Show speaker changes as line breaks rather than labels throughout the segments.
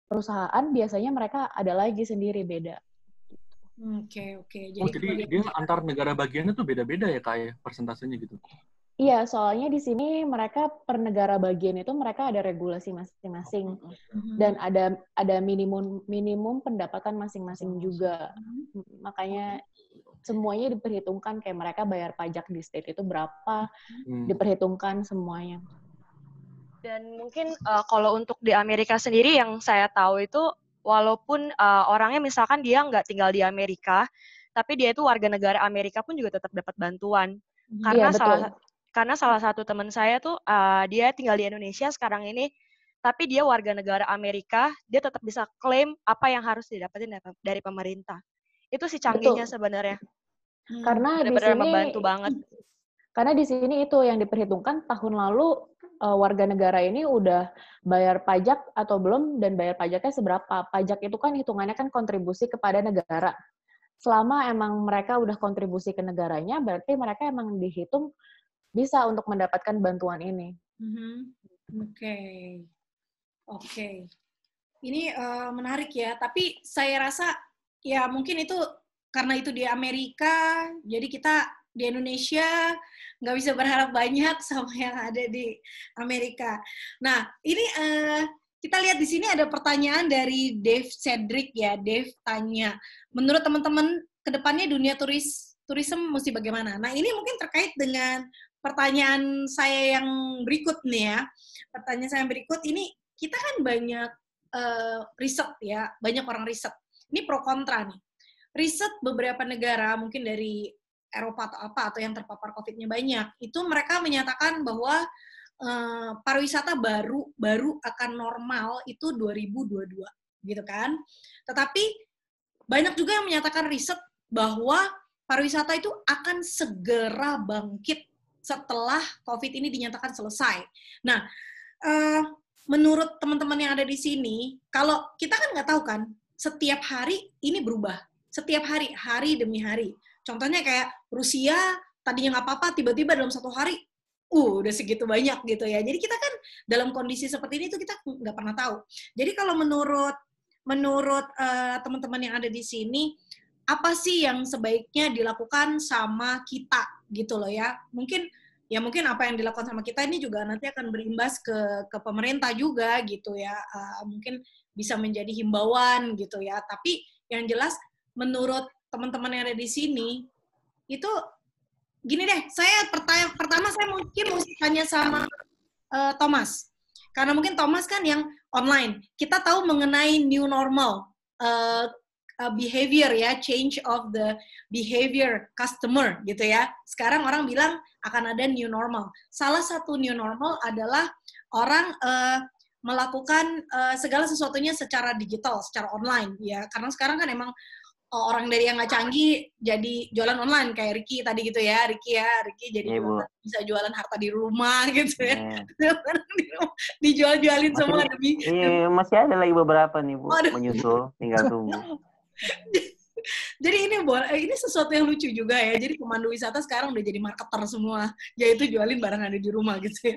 perusahaan biasanya mereka ada lagi sendiri beda.
Oke.
Jadi dia antar negara bagiannya tuh beda-beda ya kayak persentasenya gitu.
Iya, soalnya di sini mereka per negara bagian itu mereka ada regulasi masing-masing dan ada minimum pendapatan masing-masing juga. Makanya semuanya diperhitungkan, kayak mereka bayar pajak di state itu berapa, diperhitungkan semuanya.
Dan mungkin kalau untuk di Amerika sendiri yang saya tahu itu, walaupun orangnya misalkan dia nggak tinggal di Amerika, tapi dia itu warga negara Amerika pun juga tetap dapat bantuan. Karena salah satu teman saya tuh dia tinggal di Indonesia sekarang ini, tapi dia warga negara Amerika, dia tetap bisa klaim apa yang harus didapetin dari pemerintah. Itu sih canggihnya sebenarnya.
Karena di sini
membantu banget.
Karena di sini itu yang diperhitungkan tahun lalu warga negara ini udah bayar pajak atau belum dan bayar pajaknya seberapa. Pajak itu kan hitungannya kan kontribusi kepada negara. Selama emang mereka udah kontribusi ke negaranya, berarti mereka emang dihitung bisa untuk mendapatkan bantuan ini.
Oke. Ini menarik ya. Tapi saya rasa ya mungkin itu karena itu di Amerika, jadi kita di Indonesia nggak bisa berharap banyak sama yang ada di Amerika. Nah, ini kita lihat di sini ada pertanyaan dari Dave Cedric ya. Dave tanya, menurut teman-teman ke depannya dunia tourism mesti bagaimana? Nah, ini mungkin terkait dengan pertanyaan saya yang berikut nih ya. Pertanyaan saya yang berikut ini, kita kan banyak riset ya, banyak orang riset. Ini pro kontra nih. Riset beberapa negara, mungkin dari Eropa atau apa, atau yang terpapar COVID-nya banyak, itu mereka menyatakan bahwa pariwisata baru akan normal itu 2022, gitu kan. Tetapi banyak juga yang menyatakan riset bahwa pariwisata itu akan segera bangkit setelah COVID ini dinyatakan selesai. Nah, menurut teman-teman yang ada di sini, kalau kita kan nggak tahu kan, setiap hari ini berubah. Setiap hari, hari demi hari. Contohnya kayak Rusia, tadinya nggak apa-apa, tiba-tiba dalam satu hari, udah segitu banyak gitu ya. Jadi kita kan dalam kondisi seperti ini tuh kita nggak pernah tahu. Jadi kalau menurut teman-teman yang ada di sini, apa sih yang sebaiknya dilakukan sama kita gitu loh ya. Mungkin apa yang dilakukan sama kita ini juga nanti akan berimbas ke pemerintah juga gitu ya. Mungkin bisa menjadi himbauan gitu ya. Tapi yang jelas menurut teman-teman yang ada di sini itu gini deh, pertama saya mungkin mesti tanya sama Thomas. Karena mungkin Thomas kan yang online. Kita tahu mengenai new normal. Behavior ya, change of the behavior customer gitu ya. Sekarang orang bilang akan ada new normal. Salah satu new normal adalah orang melakukan segala sesuatunya secara digital, secara online ya. Karena sekarang kan emang orang dari yang nggak canggih jadi jualan online kayak Ricky tadi gitu ya. Ricky jadi bisa jualan harta di rumah gitu ya. Dijual-jualin semua demi.
Iya, masih ada lagi beberapa nih Bu, menyusul, tinggal tunggu.
Jadi ini sesuatu yang lucu juga ya. Jadi pemandu wisata sekarang udah jadi marketer semua, yaitu jualin barang ada di rumah gitu ya.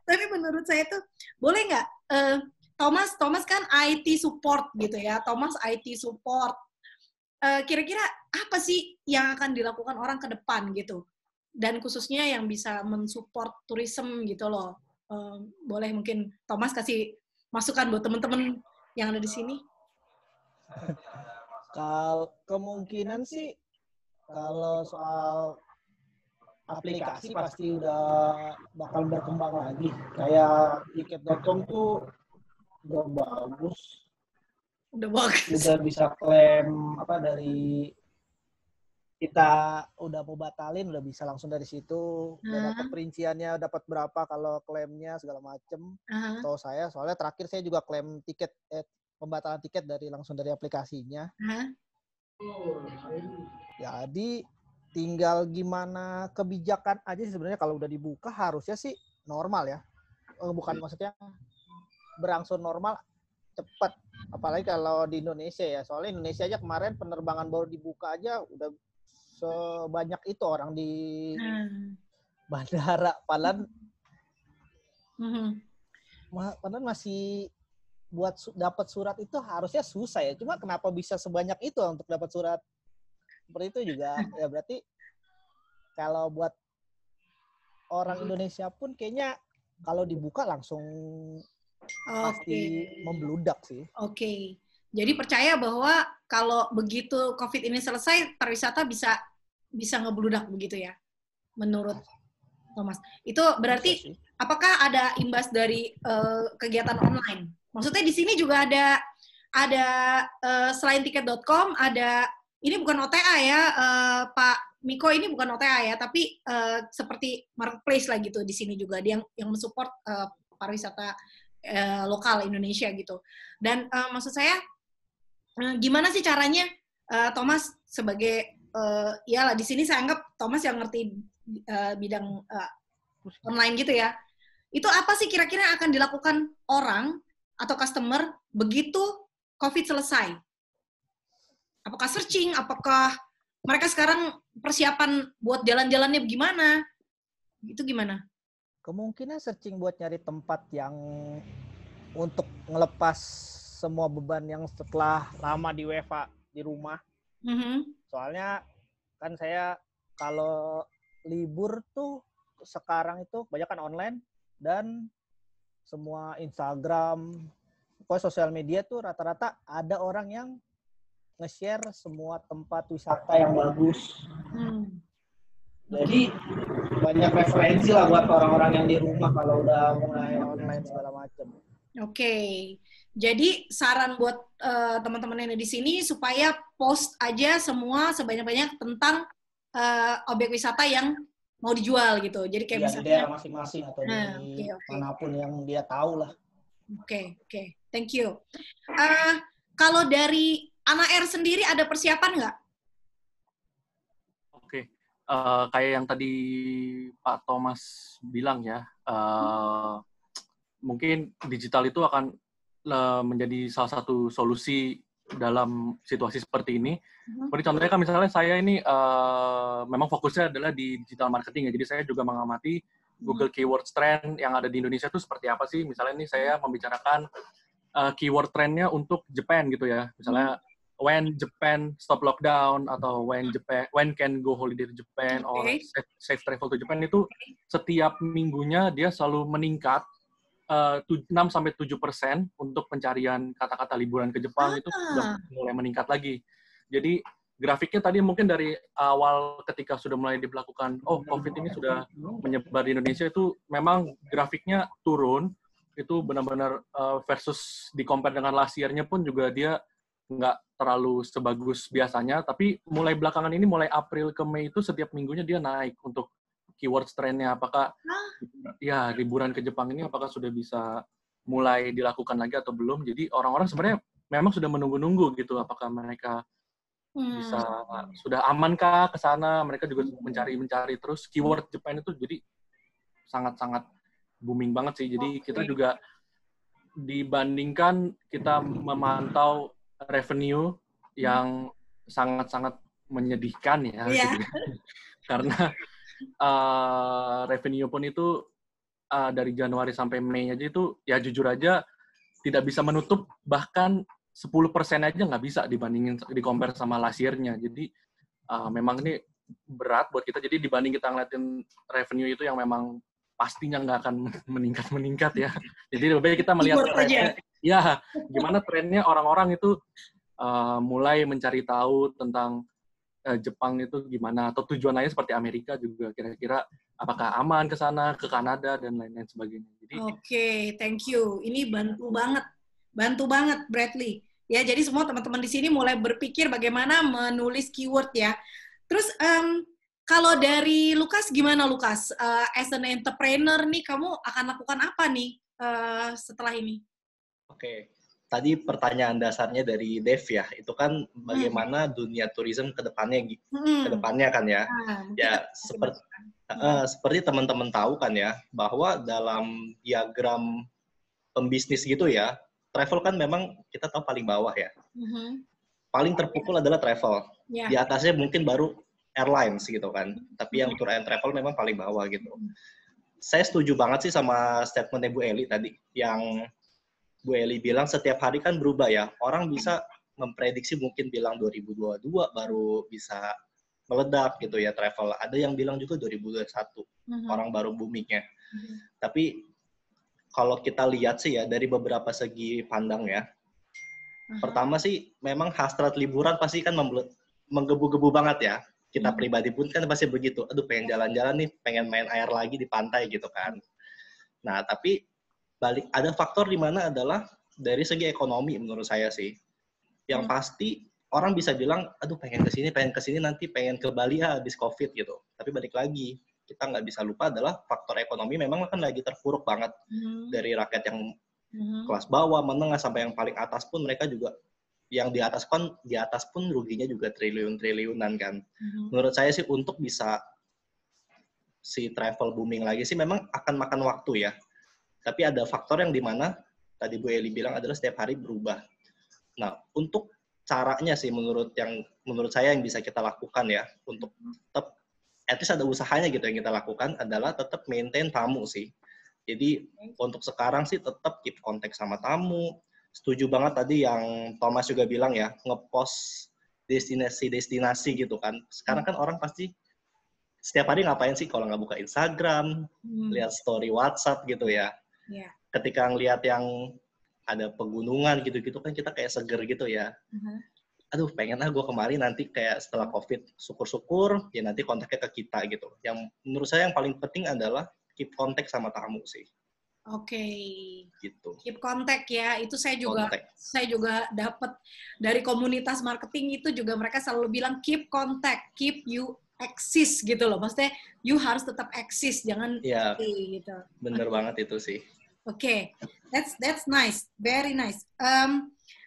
Tapi menurut saya tuh boleh nggak? Thomas kan IT support gitu ya. Thomas IT support. Kira-kira apa sih yang akan dilakukan orang ke depan gitu? Dan khususnya yang bisa mensupport tourism gitu loh. Boleh mungkin Thomas kasih masukan buat teman-teman yang ada di sini?
Kalau kemungkinan sih kalau soal aplikasi pasti udah bakal berkembang lagi. Kayak tiket.com tuh udah bagus. Udah bisa klaim dari kita udah mau batalin udah bisa langsung dari situ. Udah dapat perinciannya dapat berapa kalau klaimnya segala macem. Tahu saya soalnya terakhir saya juga klaim tiket pembatalan tiket langsung dari aplikasinya. Jadi tinggal gimana kebijakan aja sih sebenarnya. Kalau udah dibuka harusnya sih normal ya. Bukan maksudnya berangsur normal cepat. Apalagi kalau di Indonesia ya. Soalnya Indonesia aja kemarin penerbangan baru dibuka aja udah sebanyak itu orang di bandara. Padahal masih buat dapat surat itu harusnya susah ya. Cuma kenapa bisa sebanyak itu untuk dapat surat seperti itu juga ya, berarti kalau buat orang Indonesia pun kayaknya kalau dibuka langsung pasti membludak sih.
Oke. Jadi percaya bahwa kalau begitu COVID ini selesai, pariwisata bisa ngebludak begitu ya, menurut Thomas. Itu berarti apakah ada imbas dari kegiatan online? Maksudnya di sini juga ada selain tiket.com, ada, ini bukan OTA ya, Pak Miko, ini bukan OTA ya, tapi seperti marketplace lah gitu di sini juga, dia yang mensupport pariwisata lokal Indonesia gitu. Dan maksud saya, gimana sih caranya Thomas sebagai ya di sini saya anggap Thomas yang ngerti bidang online gitu ya. Itu apa sih kira-kira yang akan dilakukan orang atau customer begitu COVID selesai? Apakah searching? Apakah mereka sekarang persiapan buat jalan-jalannya gimana? Itu gimana?
Kemungkinan searching buat nyari tempat yang untuk ngelepas semua beban yang setelah lama di WFH di rumah. Soalnya kan saya kalau libur tuh sekarang itu kebanyakan online dan semua Instagram, pokoknya sosial media tuh rata-rata ada orang yang nge-share semua tempat wisata yang bagus. Jadi banyak referensi lah buat orang-orang yang di rumah kalau udah mulai online segala macam.
Oke. Jadi saran buat teman-teman yang ada di sini supaya post aja semua sebanyak-banyak tentang objek wisata yang mau dijual gitu. Jadi kayak misalnya
di daerah masing-masing atau di manapun yang dia tahu lah.
Oke. Thank you. Kalau dari Anak Air sendiri ada persiapan nggak?
Oke. Kayak yang tadi Pak Thomas bilang ya, mungkin digital itu akan menjadi salah satu solusi dalam situasi seperti ini. Seperti contohnya kan misalnya saya ini memang fokusnya adalah di digital marketing ya, jadi saya juga mengamati Google Keywords Trend yang ada di Indonesia itu seperti apa sih. Misalnya ini saya membicarakan keyword trendnya untuk Japan gitu ya, misalnya when Japan stop lockdown atau when can go holiday to Japan or safe travel to Japan, itu setiap minggunya dia selalu meningkat 6-7% untuk pencarian kata-kata liburan ke Jepang. Itu sudah mulai meningkat lagi. Jadi grafiknya tadi mungkin dari awal ketika sudah mulai diberlakukan, COVID ini sudah menyebar di Indonesia, itu memang grafiknya turun. Itu benar-benar versus di compare dengan last year-nya pun juga dia nggak terlalu sebagus biasanya. Tapi mulai belakangan ini, mulai April ke Mei itu setiap minggunya dia naik untuk keyword trend-nya. Apakah ya liburan ke Jepang ini apakah sudah bisa mulai dilakukan lagi atau belum? Jadi orang-orang sebenarnya memang sudah menunggu-nunggu gitu, apakah mereka bisa sudah amankah ke sana. Mereka juga mencari terus keyword Jepang itu, jadi sangat-sangat booming banget sih. Jadi kita juga dibandingkan kita memantau revenue yang sangat-sangat menyedihkan ya, gitu. Karena revenue pun itu dari Januari sampai Mei aja itu ya jujur aja tidak bisa menutup, bahkan 10% aja nggak bisa dibandingin, di-compare sama last year-nya. Jadi memang ini berat buat kita. Jadi dibanding kita ngeliatin revenue itu yang memang pastinya nggak akan meningkat ya. Jadi lebih baik kita melihat trennya. Ya, gimana trennya orang-orang itu mulai mencari tahu tentang Jepang itu gimana, atau tujuan lainnya seperti Amerika juga, kira-kira apakah aman ke sana, ke Kanada, dan lain-lain sebagainya.
Oke, thank you. Ini bantu banget Bradley. Ya, jadi semua teman-teman di sini mulai berpikir bagaimana menulis keyword ya. Terus kalau dari Lukas gimana, Lukas? As an entrepreneur nih, kamu akan lakukan apa nih setelah ini?
Oke. Tadi pertanyaan dasarnya dari Dev ya, itu kan bagaimana dunia tourism ke depannya kan ya. Ya seperti teman-teman tahu kan ya, bahwa dalam diagram pembisnis gitu ya, travel kan memang kita tahu paling bawah ya. Paling terpukul adalah travel. Di atasnya mungkin baru airlines gitu kan. Tapi yang tour and travel memang paling bawah gitu. Saya setuju banget sih sama statement Bu Eli tadi, yang Bu Eli bilang setiap hari kan berubah ya. Orang bisa memprediksi mungkin bilang 2022 baru bisa meledak gitu ya travel. Ada yang bilang juga 2021 orang baru boomingnya. Tapi kalau kita lihat sih ya dari beberapa segi pandang ya. Pertama sih memang hasrat liburan pasti kan menggebu-gebu banget ya. Kita pribadi pun kan pasti begitu. Aduh pengen jalan-jalan nih, pengen main air lagi di pantai gitu kan. Nah tapi ada faktor di mana adalah dari segi ekonomi menurut saya sih. Yang pasti orang bisa bilang, aduh pengen kesini nanti pengen ke Bali habis COVID gitu. Tapi balik lagi, kita nggak bisa lupa adalah faktor ekonomi memang kan lagi terpuruk banget. Dari rakyat yang kelas bawah, menengah, sampai yang paling atas pun mereka juga, yang di atas pun ruginya juga triliun-triliunan kan. Menurut saya sih untuk bisa si travel booming lagi sih memang akan makan waktu ya. Tapi ada faktor yang di mana tadi Bu Eli bilang adalah setiap hari berubah. Nah, untuk caranya sih menurut saya yang bisa kita lakukan ya untuk tetap at least ada usahanya gitu yang kita lakukan adalah tetap maintain tamu sih. Jadi untuk sekarang sih tetap keep kontak sama tamu. Setuju banget tadi yang Thomas juga bilang ya, ngepost destinasi gitu kan. Sekarang kan orang pasti setiap hari ngapain sih kalau nggak buka Instagram, lihat story WhatsApp gitu ya. Ketika ngelihat yang ada pegunungan gitu-gitu kan kita kayak seger gitu ya. Aduh pengen gue kemari nanti kayak setelah COVID, syukur-syukur ya nanti kontaknya ke kita gitu. Yang menurut saya yang paling penting adalah keep kontak sama tamu sih.
Oke.
Gitu.
Keep kontak ya. Itu saya juga dapat dari komunitas marketing itu juga mereka selalu bilang keep kontak, keep you exist gitu loh. Maksudnya you harus tetap eksis, jangan gitu.
Bener banget itu sih.
Oke. That's nice. Very nice.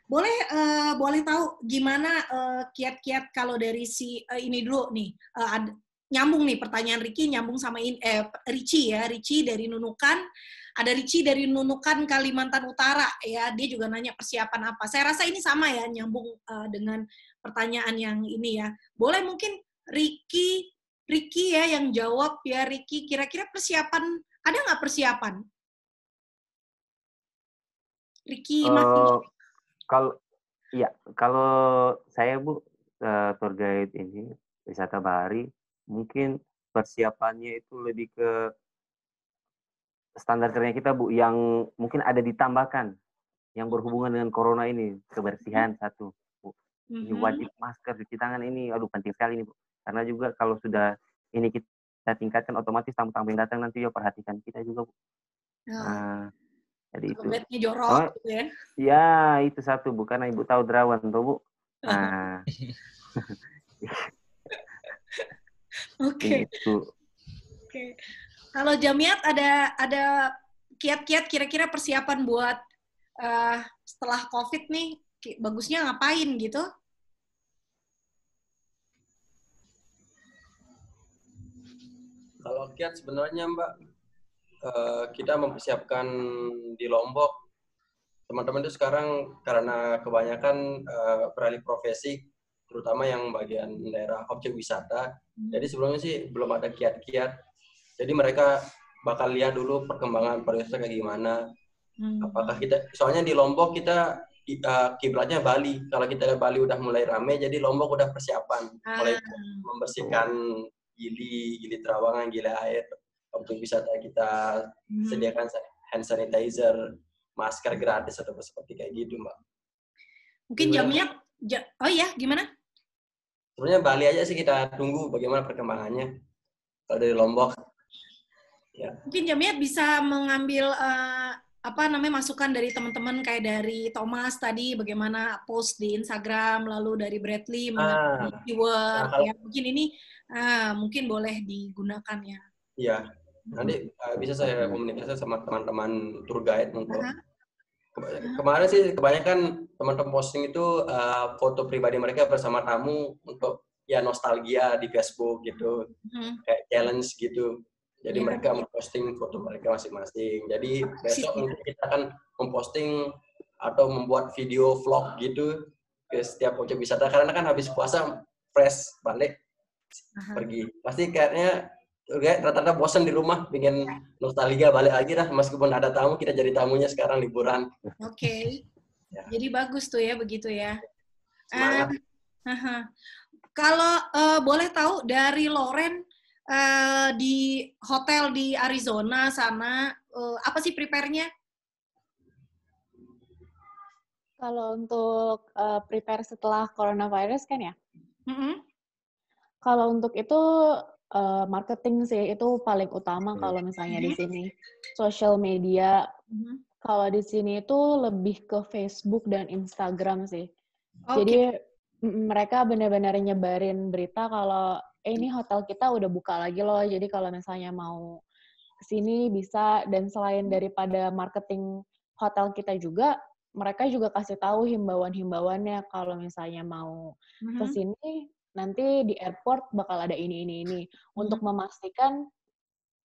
Boleh tahu gimana kiat-kiat kalau dari ini dulu nih. Nyambung nih pertanyaan Ricky nyambung sama Richie ya. Richie dari Nunukan. Ada Richie dari Nunukan Kalimantan Utara ya. Dia juga nanya persiapan apa. Saya rasa ini sama ya nyambung dengan pertanyaan yang ini ya. Boleh mungkin Ricky ya yang jawab ya. Ricky kira-kira persiapan ada nggak persiapan? Ricky
kalau saya Bu tour guide ini wisata bahari mungkin persiapannya itu lebih ke standar kerja kita Bu yang mungkin ada ditambahkan yang berhubungan dengan corona ini, kebersihan satu Bu. Ini wajib masker, cuci tangan ini aduh penting sekali ini Bu. Karena juga kalau sudah ini kita tingkatkan otomatis tamu-tamu yang datang nanti ya perhatikan kita juga Bu. Nah, jadi itu.
Jorok gitu ya.
Ya, itu satu Bu, karena Ibu tahu Derawan tuh Bu. Nah.
Oke. Oke. Kalau Jamiat ada kiat-kiat kira-kira persiapan buat setelah COVID nih, bagusnya ngapain gitu?
Kalau kiat sebenarnya Mbak, kita mempersiapkan di Lombok. Teman-teman itu sekarang karena kebanyakan beralih profesi, terutama yang bagian daerah objek wisata. Jadi sebelumnya sih belum ada kiat-kiat. Jadi mereka bakal lihat dulu perkembangan pariwisata kayak gimana. Apakah soalnya di Lombok kita kiblatnya Bali. Kalau kita ke Bali udah mulai rame, jadi Lombok udah persiapan. Mulai membersihkan gili terawangan, gili air. Untuk wisata kita sediakan hand sanitizer, masker gratis atau seperti kayak gitu, Mbak.
Mungkin Jamiat, oh ya, gimana?
Sebenarnya Bali aja sih kita tunggu bagaimana perkembangannya. Kalau dari Lombok, ya.
Mungkin Jamiat bisa mengambil masukan dari teman-teman kayak dari Thomas tadi, bagaimana post di Instagram, lalu dari Bradley mengenai keyword. Ya, mungkin ini mungkin boleh digunakan ya.
Iya. Nanti bisa saya komunikasi sama teman-teman tour guide untuk kemarin sih kebanyakan teman-teman posting itu foto pribadi mereka bersama tamu untuk ya nostalgia di Facebook gitu, kayak challenge gitu. Jadi mereka memposting foto mereka masing-masing. Jadi besok mungkin kita akan memposting atau membuat video vlog gitu ke setiap objek wisata karena kan habis puasa fresh balik pergi. Pasti kayaknya Oke, rata-rata bosan di rumah, pengen nostalgia balik lagi dah. Meskipun ada tamu, kita jadi tamunya sekarang liburan.
Oke.
Ya.
Jadi bagus tuh ya, begitu ya.
Semangat.
Kalau boleh tahu dari Loren di hotel di Arizona sana, apa sih prepare-nya?
Kalau untuk prepare setelah coronavirus kan ya? Kalau untuk itu marketing sih itu paling utama kalau misalnya di sini. Social media. Kalau di sini itu lebih ke Facebook dan Instagram sih. Jadi mereka benar-benar nyebarin berita kalau ini hotel kita udah buka lagi loh. Jadi kalau misalnya mau kesini bisa. Dan selain daripada marketing hotel kita juga, mereka juga kasih tahu himbauan-himbauannya kalau misalnya mau kesini nanti di airport bakal ada ini untuk memastikan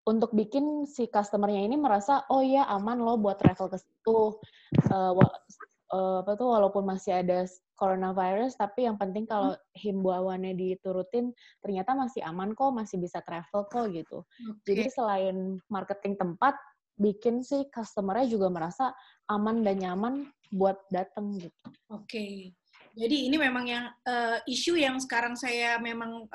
untuk bikin si customer-nya ini merasa oh iya aman loh buat travel ke situ. Walaupun masih ada coronavirus tapi yang penting kalau himbauannya diturutin ternyata masih aman kok, masih bisa travel kok gitu. Jadi selain marketing tempat, bikin si customer-nya juga merasa aman dan nyaman buat datang gitu.
Oke. Jadi ini memang yang isu yang sekarang saya memang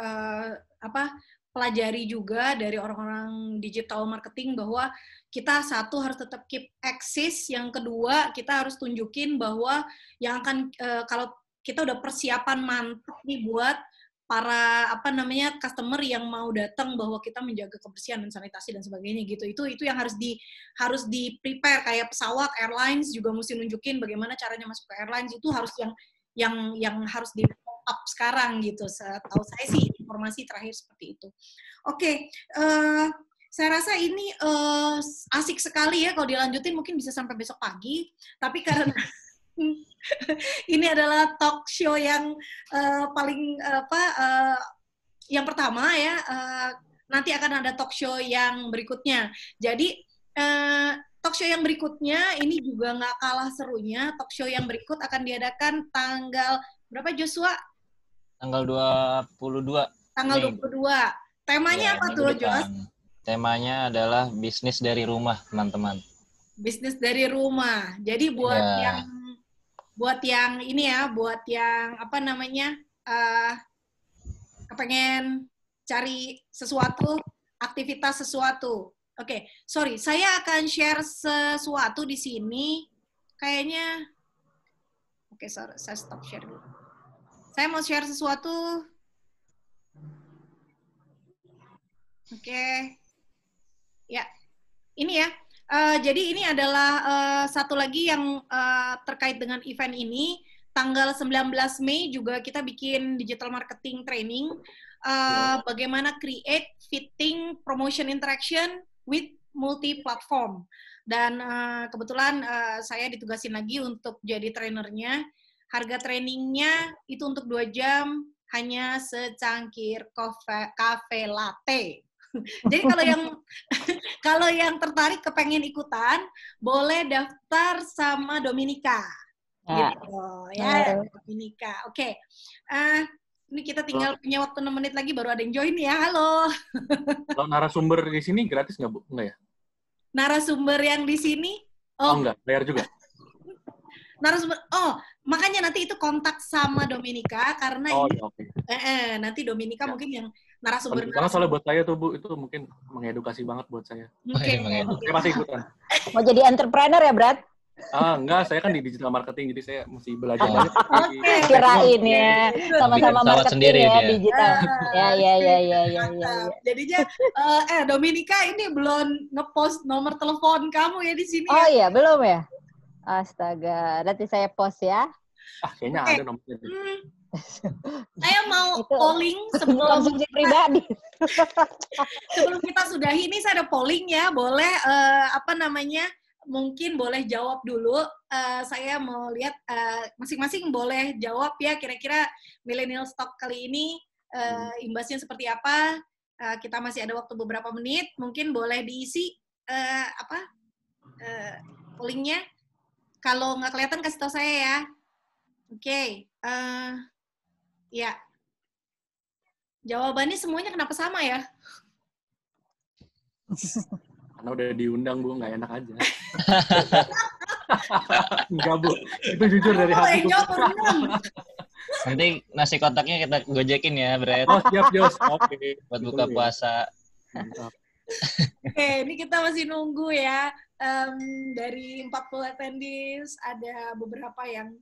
pelajari juga dari orang-orang digital marketing bahwa kita satu harus tetap keep eksis, yang kedua kita harus tunjukin bahwa yang akan kalau kita udah persiapan mantap nih buat para customer yang mau datang bahwa kita menjaga kebersihan dan sanitasi dan sebagainya gitu. Itu yang harus di prepare kayak pesawat airlines juga mesti nunjukin bagaimana caranya masuk ke airlines, itu harus yang harus di up sekarang gitu. Setahu saya sih informasi terakhir seperti itu. Oke, saya rasa ini asik sekali ya, kalau dilanjutin mungkin bisa sampai besok pagi. Tapi karena ini adalah talk show yang paling yang pertama ya. Nanti akan ada talk show yang berikutnya. Jadi talk show yang berikutnya ini juga nggak kalah serunya. Talk show yang berikut akan diadakan tanggal berapa, Joshua?
Tanggal 22.
Tanggal 22. Temanya apa tuh, Jos?
Temanya adalah bisnis dari rumah, teman-teman.
Bisnis dari rumah. Jadi buat yang ini ya, buat yang kepengen cari sesuatu, aktivitas sesuatu. Oke, sorry, saya akan share sesuatu di sini. Kayaknya, oke, sorry, saya stop share dulu. Saya mau share sesuatu. Oke, ya, ini ya. Jadi ini adalah satu lagi yang terkait dengan event ini. Tanggal 19 Mei juga kita bikin digital marketing training. Bagaimana create, fitting, promotion interaction with multi-platform. Dan kebetulan saya ditugasin lagi untuk jadi trainernya. Harga trainingnya itu untuk 2 jam, hanya secangkir kafe latte. Jadi kalau yang tertarik kepengen ikutan, boleh daftar sama Dominika. Gitu, ya, Dominika. Oke. Ini kita tinggal punya waktu 6 menit lagi, baru ada yang join ya. Halo.
Kalau narasumber di sini gratis nggak, Bu? Nggak ya?
Narasumber yang di sini?
Oh enggak, bayar juga?
Narasumber, makanya nanti itu kontak sama Dominika, karena nanti Dominika mungkin yang narasumber.
Karena soalnya buat saya tuh, Bu, itu mungkin mengedukasi banget buat saya. Saya masih ikutan.
Mau jadi entrepreneur ya, Brad?
Enggak, saya kan di digital marketing, jadi saya mesti belajar banyak.
Kirain ya, sama-sama marketing ya, digital. Ya.
Jadinya, Dominika ini belum ngepost nomor telepon kamu ya di sini.
Oh iya, belum ya? Astaga, nanti saya post ya.
Kayaknya ada nomornya.
Saya mau polling sebelum
konsumsi pribadi.
Sebelum kita sudahi ini, saya ada polling ya. Boleh mungkin boleh jawab dulu. Saya mau lihat masing-masing boleh jawab ya. Kira-kira Millennial Talk kali ini imbasnya seperti apa? Kita masih ada waktu beberapa menit. Mungkin boleh diisi pollingnya. Kalau nggak kelihatan kasih tahu saya ya. Oke. Ya. Jawabannya semuanya kenapa sama ya?
Karena udah diundang, Bu, nggak enak aja. Enggak, Bu. Itu jujur dari hati.
Nanti nasi kotaknya kita gojekin ya, Bret.
Oh, siap, Jos. Oke.
Buat buka puasa.
Oke, ini kita masih nunggu ya. Dari 40 attendees, ada beberapa yang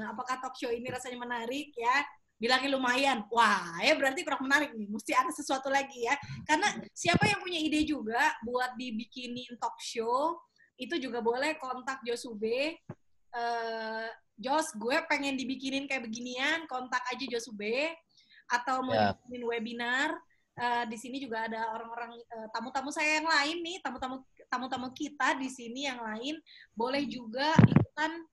apakah talk show ini rasanya menarik ya. Bilangnya lumayan. Wah, ya berarti kurang menarik nih. Mesti ada sesuatu lagi ya. Karena siapa yang punya ide juga buat dibikinin talk show, itu juga boleh kontak Josube. Jos, gue pengen dibikinin kayak beginian, kontak aja Josube. Atau mau dibikinin webinar. Di sini juga ada orang-orang tamu-tamu saya yang lain nih, tamu-tamu kita di sini yang lain boleh juga ikutan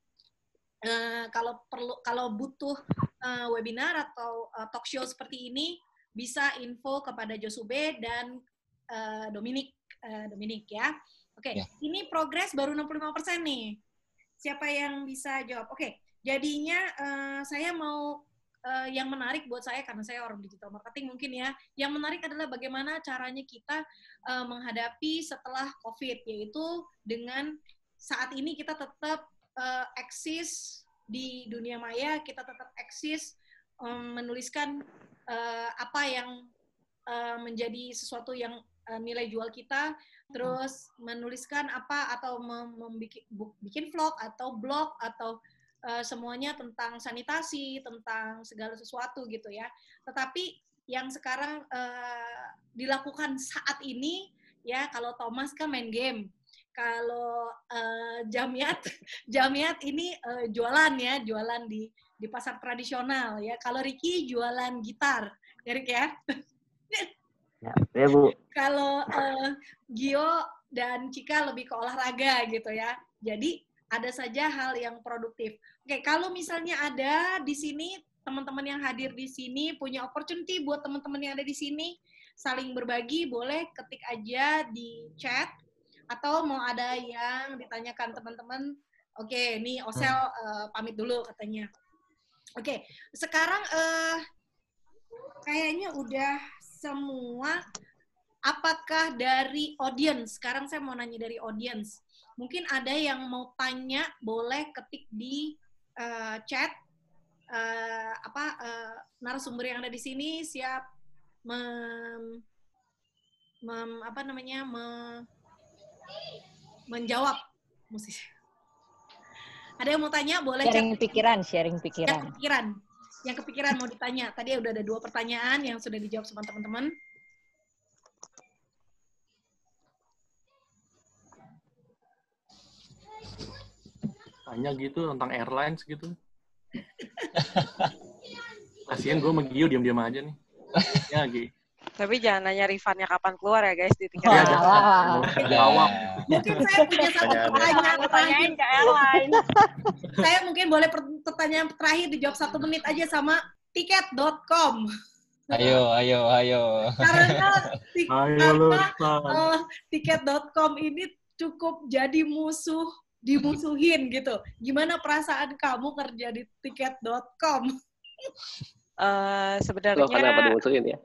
kalau butuh webinar atau talk show seperti ini bisa info kepada Josube dan Dominic ya. Oke, ini progres baru 65% nih. Siapa yang bisa jawab? Oke, jadinya saya mau yang menarik buat saya, karena saya orang digital marketing mungkin ya, yang menarik adalah bagaimana caranya kita menghadapi setelah COVID, yaitu dengan saat ini kita tetap eksis di dunia maya, kita tetap eksis menuliskan apa yang menjadi sesuatu yang nilai jual kita, terus menuliskan apa atau bikin vlog atau blog atau semuanya tentang sanitasi, tentang segala sesuatu gitu ya. Tetapi yang sekarang dilakukan saat ini ya, kalau Thomas kan main game, kalau Jamiat ini jualan ya, jualan di pasar tradisional ya. Kalau Ricky jualan gitar, ya Rick ya.
Ya Bu.
Kalau Gio dan Cika lebih ke olahraga gitu ya. Jadi ada saja hal yang produktif. Oke, kalau misalnya ada di sini teman-teman yang hadir di sini punya opportunity buat teman-teman yang ada di sini saling berbagi, boleh ketik aja di chat atau mau ada yang ditanyakan teman-teman. Oke, ini Osel pamit dulu katanya. Oke, sekarang kayaknya udah semua. Apakah dari audience? Sekarang saya mau nanya dari audience. Mungkin ada yang mau tanya, boleh ketik di chat. Narasumber yang ada di sini siap menjawab. Ada yang mau tanya, boleh
sharing pikiran.
Yang kepikiran mau ditanya. Tadi udah ada 2 pertanyaan yang sudah dijawab sama teman-teman.
Tanya gitu tentang airlines gitu. Kasian gue sama Gio diam-diam aja nih. Ya, Gi.
Tapi jangan nanya refund-nya kapan keluar ya guys di tiket.
Jawab.
Mungkin saya punya satu pertanyaan terakhir ke airline. Saya mungkin boleh pertanyaan terakhir dijawab 1 menit aja sama tiket.com.
Ayo.
Karena tiket.com ini cukup jadi dimusuhin gitu. Gimana perasaan kamu kerja di tiket.com?
Sebenarnya kenapa dimusuhin ya?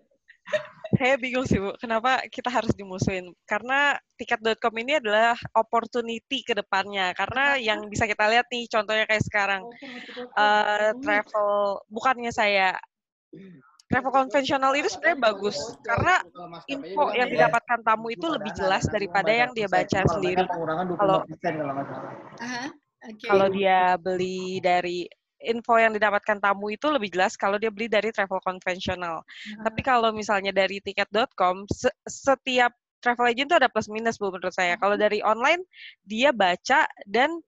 Saya bingung sih, Bu. Kenapa kita harus dimusuhin? Karena tiket.com ini adalah opportunity ke depannya. Karena yang bisa kita lihat nih, contohnya kayak sekarang. Travel, bukannya saya... Travel konvensional itu sebenarnya bagus. Karena info yang didapatkan tamu itu lebih jelas daripada yang dia baca sendiri. Kalau dia beli dari... info yang didapatkan tamu itu lebih jelas kalau dia beli dari travel konvensional. Tapi kalau misalnya dari tiket.com, setiap travel agent itu ada plus minus, Bu, menurut saya. Kalau dari online, dia baca dan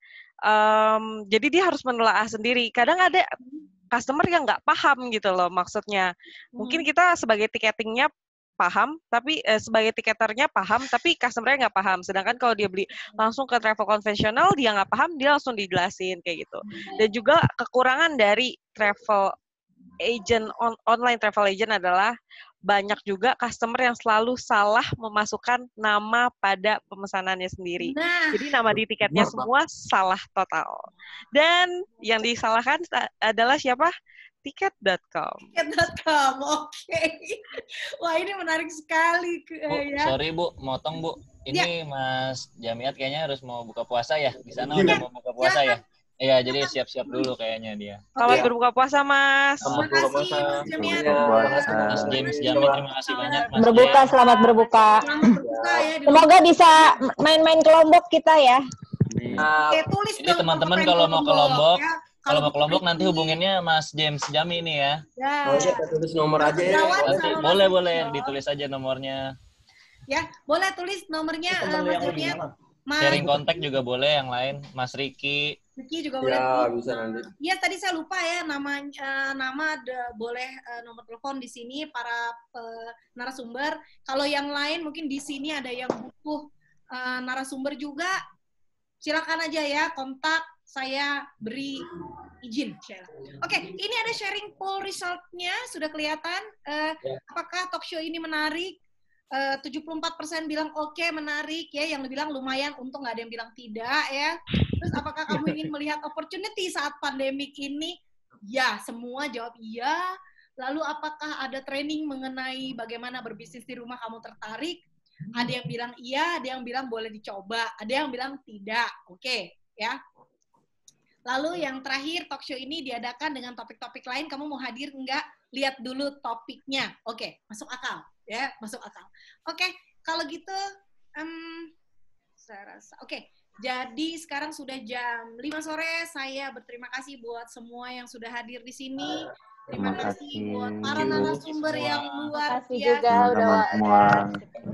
jadi dia harus menelaah sendiri. Kadang ada customer yang nggak paham gitu loh maksudnya. Mungkin kita sebagai tiketingnya paham, tapi sebagai tiketernya paham, tapi customer-nya nggak paham. Sedangkan kalau dia beli langsung ke travel konvensional, dia nggak paham, dia langsung dijelasin kayak gitu. Dan juga kekurangan dari travel agent, online travel agent adalah banyak juga customer yang selalu salah memasukkan nama pada pemesanannya sendiri. Jadi nama di tiketnya semua salah total. Dan yang disalahkan adalah siapa?
tiket.com.
Tiket.com, oke. Wah, ini menarik sekali.
Ya. Sorry Bu, motong Bu. Ini ya. Mas Jamiat kayaknya harus mau buka puasa ya. Di sana udah mau buka puasa ya. Iya, jadi siap-siap dulu kayaknya dia.
Selamat berbuka puasa, Mas.
Selamat berbuka puasa.
Mas James Jamit, terima kasih banyak. Mas
berbuka, James. Selamat berbuka. Semoga bisa main-main ke Lombok kita ya.
Tulis
ini teman-teman kalau mau ke Lombok, kalau mau ke Lombok nanti hubunginnya Mas James Jami ini ya.
Oh iya, tulis nomor aja ya.
Boleh, ditulis aja nomornya.
Ya, boleh tulis nomornya Mas Jamiat.
Sharing kontak juga boleh yang lain, Mas Riki.
Riki juga boleh.
Ya, bisa nanti.
Iya, tadi saya lupa ya nama boleh nomor telepon di sini para narasumber. Kalau yang lain mungkin di sini ada yang butuh narasumber juga, silakan aja ya kontak, saya beri izin. Oke, ini ada sharing poll result-nya sudah kelihatan. Apakah talk show ini menarik? 74% bilang oke, menarik ya, yang bilang lumayan, untung nggak ada yang bilang tidak ya. Terus apakah kamu ingin melihat opportunity saat pandemik ini? Ya, semua jawab iya. Lalu apakah ada training mengenai bagaimana berbisnis di rumah, kamu tertarik? Ada yang bilang iya, ada yang bilang boleh dicoba, ada yang bilang tidak. Oke, ya. Lalu yang terakhir, talk show ini diadakan dengan topik-topik lain, kamu mau hadir enggak? Lihat dulu topiknya. Oke, masuk akal. Ya, masuk akal. Oke, kalau gitu, saya rasa, oke. Jadi sekarang sudah jam 5 sore, saya berterima kasih buat semua yang sudah hadir di sini. Terima kasih buat para narasumber yang luar biasa.
Juga udah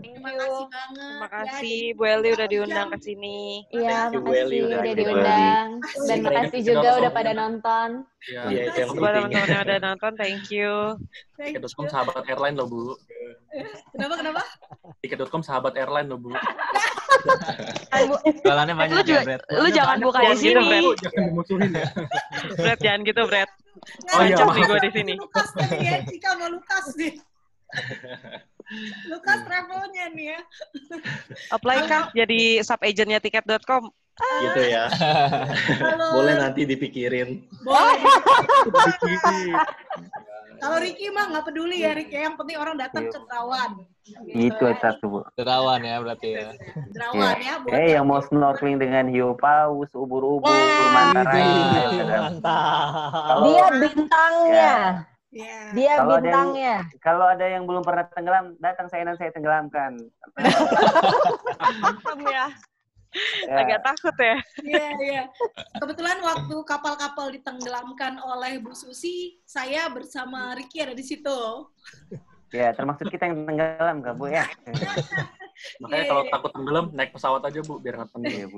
Terima kasih banget.
Terima kasih Bu Eli udah diundang ke sini.
Iya, makasih udah diundang. Dan makasih juga udah pada nonton.
Iya, itu yang
buat teman-teman yang udah nonton, thank you.
Tiket.com sahabat airline loh, Bu.
Kenapa?
Tiket.com sahabat airline loh, Bu.
Jualannya banyak ya, Brad.
Lu jangan buka di sini, Brad.
Jangan dimusuhin ya.
Brad, jangan gitu, Brad.
Oh iya,
maaf. Gue di sini.
Lukas tadi ya, Cika mau Lukas nih. Lukas travelnya nih ya.
Apply kah jadi sub agentnya tiket.com?
Gitu ya. Boleh nanti dipikirin.
Boleh. Kalau Ricky mah nggak peduli ya, Ricky. Yang penting orang datang ke Derawan.
Itu satu, Bu.
Derawan ya berarti ya.
Derawan ya.
Yang mau snorkeling dengan hiu paus, ubur-ubur, mantarai.
Dia bintangnya.
Yeah.
Dia bintangnya.
Kalau ada yang belum pernah tenggelam, datang saya tenggelamkan.
Ya. Agak takut ya.
Iya. Kebetulan waktu kapal-kapal ditenggelamkan oleh Bu Susi, saya bersama Ricky ada di situ.
Ya, termasuk kita yang tenggelam, Kak, Bu ya.
Makanya kalau takut tenggelam, naik pesawat aja, Bu, biar nggak tenggelam.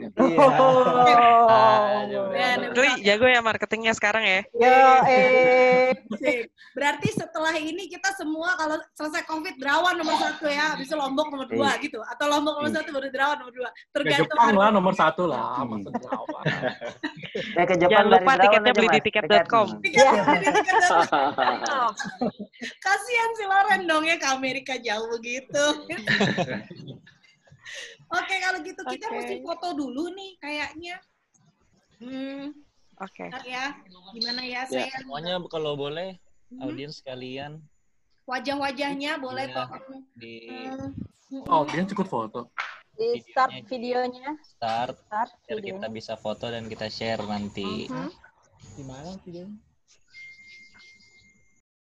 Lu jago ya marketingnya sekarang ya?
Berarti setelah ini kita semua kalau selesai COVID, Derawan nomor 1 ya, habis itu Lombok nomor 2 gitu. Atau Lombok nomor 1 baru Derawan nomor 2. Tergantung.
Jepang lah nomor 1 lah. Masa Derawan.
Ke Jepang.
Jangan lupa tiketnya beli di tiket.com.
Kasihan si Loren dong ya, ke Amerika jauh begitu. Oke, kalau gitu kita mesti foto dulu nih kayaknya.
Oke.
Ya, gimana ya,
ya
saya?
Semuanya kalau boleh, audiens sekalian.
Wajah-wajahnya boleh tolong.
Audiens ikut foto.
Di start videonya.
Start biar kita bisa foto dan kita share nanti.
Di mana videonya?